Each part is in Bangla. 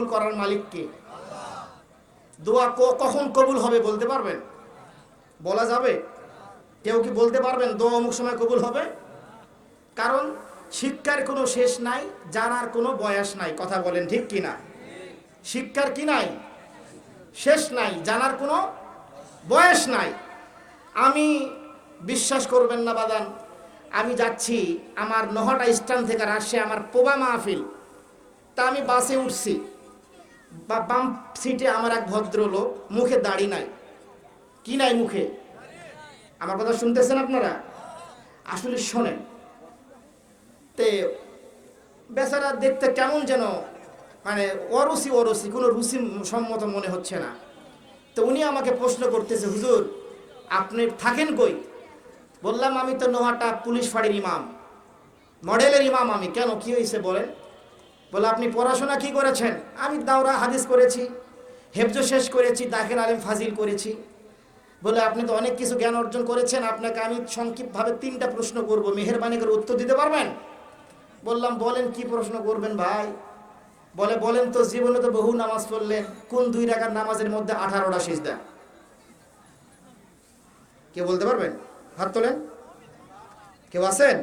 কবুল করার মালিক কে? দোয়া কখন কবুল হবে বলতে পারবেন? বলা যাবে? কেউ কি বলতে পারবেন দোয়া অমুক সময় কবুল হবে? কারণ শিক্ষার কোনো শেষ নাই, জানার কোনো বয়স নাই। কথা বলেন ঠিক কি না? শিক্ষার কি নাই? শেষ নাই, জানার কোনো বয়স নাই। আমি বিশ্বাস করবেন না বাদান, আমি যাচ্ছি আমার নহটা স্ট্যান্ড থেকে রাজশাহী আমার পোবা মাহফিল, তা আমি বাসে উঠছি, বাম সিটে আমার এক ভদ্রলোক, মুখে দাড়ি নাই। কি নাই মুখে? আমার কথা শুনতেছেন আপনারা? আসলে শোনেন, তে বেচারা দেখতে কেমন যেন মানে অরুচি অরুচি, কোনো রুচি সম্মত মনে হচ্ছে না। তো উনি আমাকে প্রশ্ন করতেছে, হুজুর আপনি থাকেন কই? বললাম আমি তো নোহাটা পুলিশ ফাঁড়ির ইমাম, মডেলের ইমাম আমি। কেন, কি হয়েছে বলেন? বলে আপনি পড়াশোনা কি করেছেন? আমি দাওরা হাদিস করেছি, হেফজ শেষ করেছি, দাখিল আলিম ফাজিল করেছি। বলে আপনি তো অনেক কিছু জ্ঞান অর্জন করেছেন, আপনাকে আমি সংক্ষিপ্তভাবে 3টা প্রশ্ন করব, মেহেরবানি করে উত্তর দিতে পারবেন? বললাম বলেন কি প্রশ্ন করবেন ভাই? বলে বলেন তো, জীবনে তো বহু নামাজ পড়লেন, কোন 2 রাকাত নামাজের মধ্যে 18টা সিজদা? কে বলতে পারবেন? হাত তোলেন। কেউ আছেন?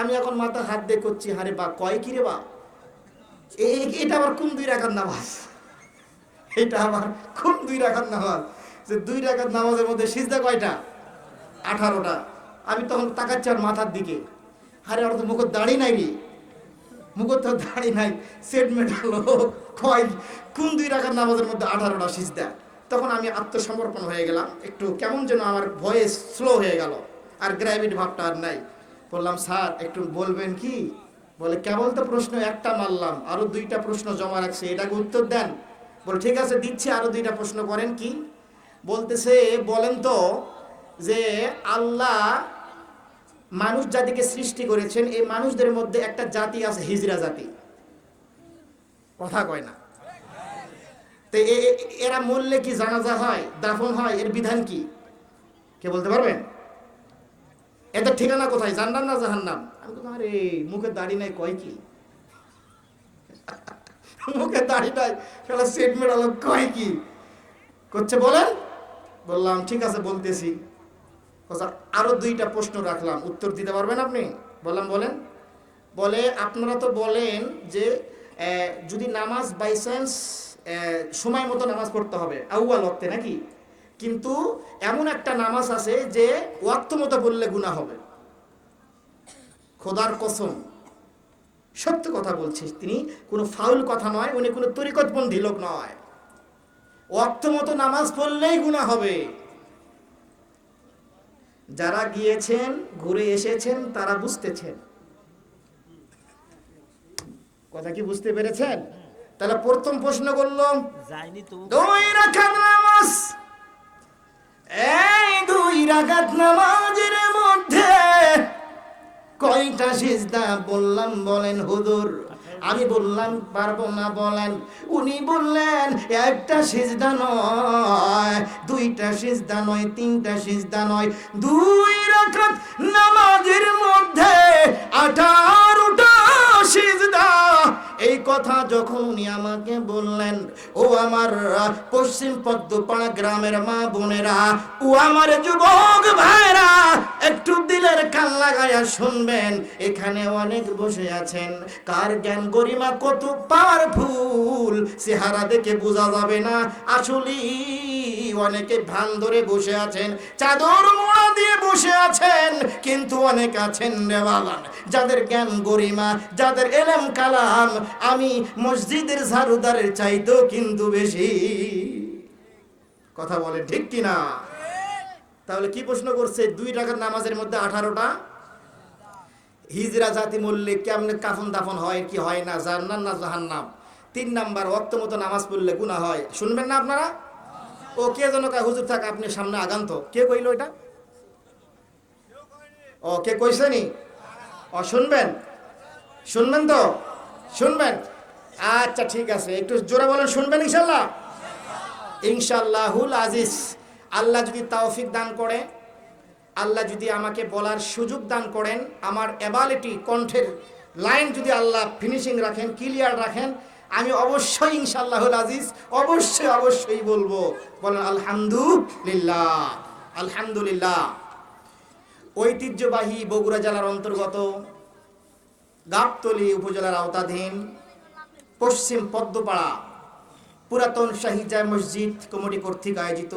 আমি এখন মাথা হাত দিয়ে করছি, হারে বা কয় কি রে বা, এটা আবার কোন 2 রাকাত নামাজ? এটা আবার কোন 2 রাকাত নামাজ যে 2 রাকাত নামাজের মধ্যে সিজদা কয়টা? 18টা। আমি তখন তাকাচ্ছি আর মাথার দিকে, আরে আর তো মুখ দাড়ি নাই রে, মুখ তো দাড়ি নাই, সেট মেটালো কয় কোন 2 রাকাত নামাজের মধ্যে 18টা সিজদা? তখন আমি আত্মসমর্পণ হয়ে গেলাম, একটু কেমন যেন আমার ভয়েস স্লো হয়ে গেল, আর গ্র্যাভিটি ভাবটা আর নাই। বললাম স্যার একটু বলবেন কি? বলে কেবল তো প্রশ্ন একটা মারলাম, আরো 2টা প্রশ্ন জমা রাখছে, এটাকে উত্তর দেন। বলে ঠিক আছে দিচ্ছি, আরো 2টা প্রশ্ন করেন। কি বলতেছে? বলেন তো যে আল্লাহ মানুষ জাতিকে সৃষ্টি করেছেন, এই মানুষদের মধ্যে একটা জাতি আছে হিজরা জাতি, কথা কয় না। তো এরা মরলে কি জানাজা হয়, দাফন হয়, এর বিধান কি? কে বলতে পারবেন? এদের ঠিকানা কোথায়, জান্নাত না জাহান্নাম? আমি বললাম আরে মুখে দাড়ি নাই কয় কি? মুখে দাড়ি নাই, সেটা সেট মেটালো কয় কি করছে বলেন? বললাম ঠিক আছে বলতেছি। আরো 2টা প্রশ্ন রাখলাম, উত্তর দিতে পারবেন আপনি? বললাম বলেন। বলে আপনারা তো বলেন যে যদি নামাজ বাই চান্স সময় মতো নামাজ পড়তে হবে আউয়াল ওয়াক্তে, নাকি? কিন্তু এমন একটা নামাজ আছে যে ওয়াক্ত মতো পড়লে গুনাহ হবে। খোদার কসম সত্য কথা বলছিস, তিনি কোনো ফাউল কথা নয়, উনি কোনো তরিকতবন্দি লোক নয়। ওয়াক্ত মতো নামাজ পড়লেই গুনাহ হবে। যারা গিয়েছেন ঘুরে এসেছেন তারা বুঝতেছেন। কথা কি বুঝতে পেরেছেন? তাহলে প্রথম প্রশ্ন করলো 2 রাকাত নামাজ, এই 2 রাকাত নামাজের মধ্যে কয়টা সিজদা? বললাম বলেন হুজুর। আমি বললাম পারবো না, বলেন। উনি বললেন একটা সিজদা নয়, 2টা সিজদা নয়, 3টা সিজদা নয়, 2 রাকাত নামাজের মধ্যে 18টা সিজদা। এই কথা যখন উনি আমাকে বললেন, ও আমার পশ্চিম পদ্মপাড়া গ্রামের মা বোনেরা, ও আমার যুবক ভাইরা, একটু দিলের কান লাগায়া শুনবেন। এখানে অনেক বসে আছেন, কার জ্ঞান গরিমা কত পাওয়ারফুল চেহারা দেখে বোঝা যাবে না। আসলে অনেকে ভান ধরে বসে আছেন, চাদর মোড়া দিয়ে বসে আছেন, কিন্তু অনেক আছেন নেওয়ালান যাদের জ্ঞান গরিমা, যাদের এলেম কালাম আমি মসজিদের ঝাড়ুদারের চাইতেও কিন্তু বেশি। কথা বলে ঠিক কিনা? তাহলে কি প্রশ্ন করছে? 2 রাকাত নামাজের মধ্যে 18টা হিজরা জাতি মরলে কেমনে কাফন দাফন হয় কি হয় না, জান্নাত না জাহান্নাম? 3 নাম্বার, ওয়াক্ত মতো নামাজ পড়লে গুনাহ হয়। শুনবেন না আপনারা? ও কে যেন কয় হুজুর থাক আপনি সামনে আগান তো। কে কইলো এটা? ও কে কইছেনি? ও শুনবেন, শুনবেন তো? শুনবেন? আচ্ছা ঠিক আছে, একটু জোরে বলেন শুনবেন ইনশাআল্লাহ। ইনশাআল্লাহুল আজিজ। আল্লাহ যদি তৌফিক দান করে, আল্লাহ যদি আমাকে বলার সুযোগ দান করেন, আমার অ্যাবিলিটি কণ্ঠের লাইন যদি আল্লাহ ফিনিশিং রাখেন, ক্লিয়ার রাখেন, আমি অবশ্যই ইনশাআল্লাহুল আজিজ অবশ্যই বলবো। বলেন আলহামদুলিল্লাহ, আলহামদুলিল্লাহ। ঐতিহ্যবাহী বগুড়া জেলার অন্তর্গত গাবতলী উপজেলার আওতাধীন পশ্চিম পদ্মপাড়া পুরাতন শাহী জামে মসজিদ কমিটি কর্তৃক আয়োজিত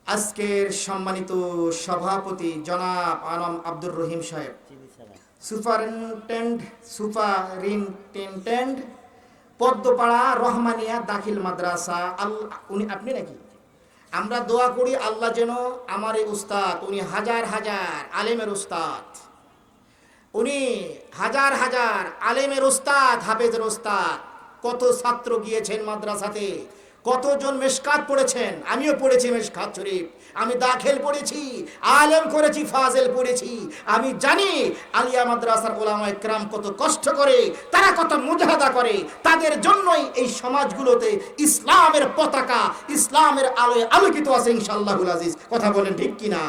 আজকের সম্মানিত সভাপতি জনাব আনম আব্দুর রহিম সাহেব, সুপারিনটেন্ডেন্ট পদ্মপাড়া রহমানিয়া দাখিল মাদ্রাসা, উনি আপনি নাকি? আমরা দোয়া করি আল্লাহ যেন আমার এই উস্তাদ, উনি হাজার হাজার আলেমের উস্তাদ, উনি হাজার হাজার আলেমের উস্তাদ, হাফেজের উস্তাদ। কত ছাত্র গিয়েছেন মাদ্রাসাতে, কতজন মেশকাত পড়েছেন, আমিও পড়েছি মেশকাত শরীফ, আমি দাখিল পড়েছি, আলেম করেছি, ফাজেল পড়েছি। আমি জানি আলিয়া মাদ্রাসার ওলামায়ে কেরাম কত কষ্ট করে, তারা কত মুজাহাদা করে। তাদের জন্যই এই সমাজগুলোতে ইসলামের পতাকা, ইসলামের আলোয় আলোকিত আছে ইনশাআল্লাহুল আজিজ। কথা বলেন ঠিক কিনা?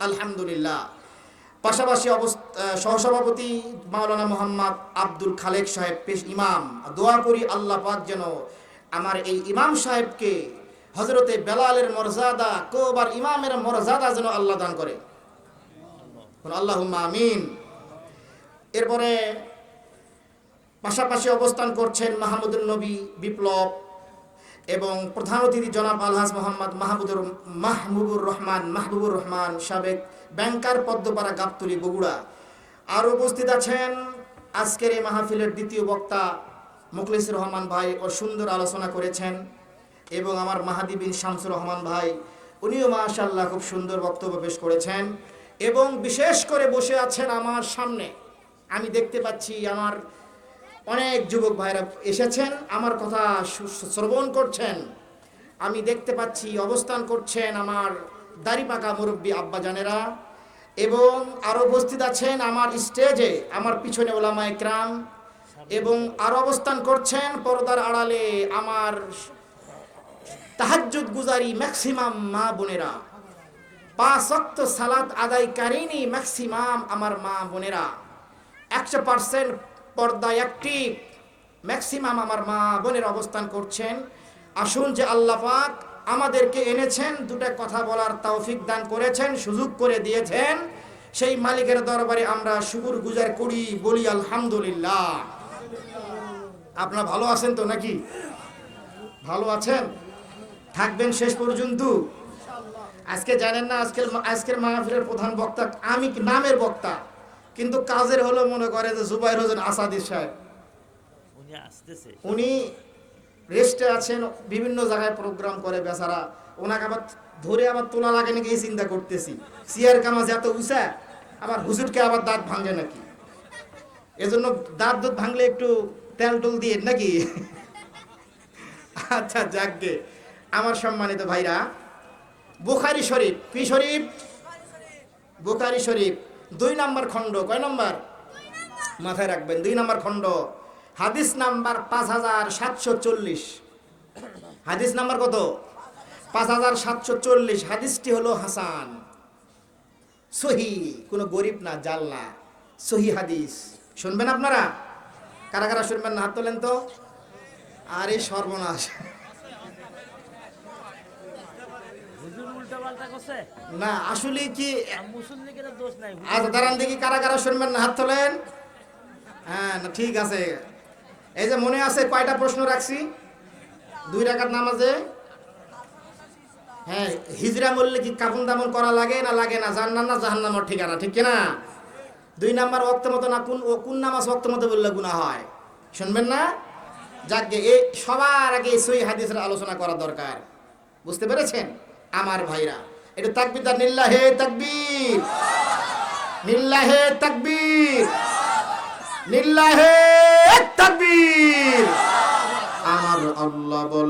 আলহামদুলিল্লাহ। পাশাপাশি সহসভাপতি মাওলানা মোহাম্মদ আব্দুল খালেক সাহেব পেশ ইমাম। দোয়া করি আল্লাহ পাক যেন আমার এই ইমাম সাহেবকে হযরতে বেলালের মর্যাদা, কোবার ইমামের মর্যাদা যেন আল্লাহ দান করে। আল্লাহুম্মা আমিন। এরপরে পাশাপাশি অবস্থান করছেন মাহমুদুর নবী বিপ্লব এবং প্রধান অতিথি জনাব আলহাজ মোহাম্মদ মাহবুবুর রহমান সাবেক ব্যাংকার, পদ্মপাড়া গাবতলী বগুড়া। আর উপস্থিত আছেন আজকের এই মাহফিলের দ্বিতীয় বক্তা মুখলিসুর রহমান ভাই, ও সুন্দর আলোচনা করেছেন। এবং আমার মাহাদি বিন শামসুর রহমান ভাই, উনিও মাশাআল্লাহ খুব সুন্দর বক্তব্য পেশ করেছেন। এবং বিশেষ করে বসে আছেন আমার সামনে, আমি দেখতে পাচ্ছি আমার অনেক যুবক ভাইরা এসেছেন, আমার কথা শ্রবণ করছেন। আমি দেখতে পাচ্ছি অবস্থান করছেন আমার দাড়িপাকা মুরব্বী আব্বাজানেরা। এবং আরও উপস্থিত আছেন আমার স্টেজে, আমার পিছনে ওলামায়ে কেরাম। এবং আরও অবস্থান করছেন পর্দার আড়ালে আমার তাহাজ্জুদ গুজারি ম্যাক্সিমাম মা বোনেরা, 5 ওয়াক্ত সালাত আদায়কারিনী ম্যাক্সিমাম আমার মা বোনেরা, 100% পর্দা অ্যাক্টিভ ম্যাক্সিমাম আমার মা বোনের অবস্থান করছেন। আসুন যে আল্লাহ পাক আমাদেরকে এনেছেন, দুটো কথা বলার তৌফিক দান করেছেন, সুযোগ করে দিয়েছেন, সেই মালিকের দরবারে আমরা শুকর গুজার করি, বলি আলহামদুলিল্লাহ। আপনারা ভালো আছেন তো নাকি? ভালো আছেন? থাকবেন শেষ পর্যন্ত। আজকে জানেন না, আজকের মাহফিলের প্রধান বক্তা আমি, নামের বক্তা, কিন্তু কাজের হলো মনে করে যে জুবাইর হোসেন আসাদি সাহেব, উনি রেস্টে আছেন, বিভিন্ন জায়গায় প্রোগ্রাম করে বেচারা। ওনাকে আবার ধরে আবার তোলা লাগে নাকি এই চিন্তা করতেছি। চেয়ার কামাজ এত উঁচা, আবার হুজুরকে আবার দাঁত ভাঙে নাকি, এজন্য দাঁত ভাঙলে একটু তেল টুল দিয়ে নাকি। আচ্ছা যাকগে আমার সম্মানিত ভাইরা, বুখারী শরীফ, কি শরীফ? বুখারী শরীফ 2 নম্বর খণ্ড। কয় নম্বর? মাথায় রাখবেন, 2 নম্বর খণ্ড, হাদিস নাম্বার 5740। হাদিস নাম্বার কত? 5740। হাদিসটি হলো হাসান, সহি, কোনো গরিব না, জাল না, সহি হাদিস। শুনবেন আপনারা? কারা কারা শুনবেন না হাত তোলেন তো। আরে সর্বনাশ, না আসলে কি, আচ্ছা দাঁড়ান দেখি কারা কারা শুনবেন না হাত তোলেন। হ্যাঁ না ঠিক আছে। এই যে মনে আছে কয়টা প্রশ্ন রাখছি 2 রাকাত নামাজে? হ্যাঁ, হিজরা বললে কি কাফন দামন করা লাগে না লাগে না, জান্নাত না জাহান্নামের ঠিকানা, ঠিক কিনা? 2 নাম্বার ওয়াক্ত মতো না, কোন নামাজ ওয়াক্ত মতো বললে গুনাহ হয়, শুনবেন না? যাকে এই সবার আগে সহিহ হাদিসের আলোচনা করা দরকার, বুঝতে পেরেছেন আমার ভাইরা? এটা তাকবীর দাও, লিল্লাহে তাকবীর, লিল্লাহে তাকবীর, লিল্লাহে তাকবীর। আমার আল্লাহ বল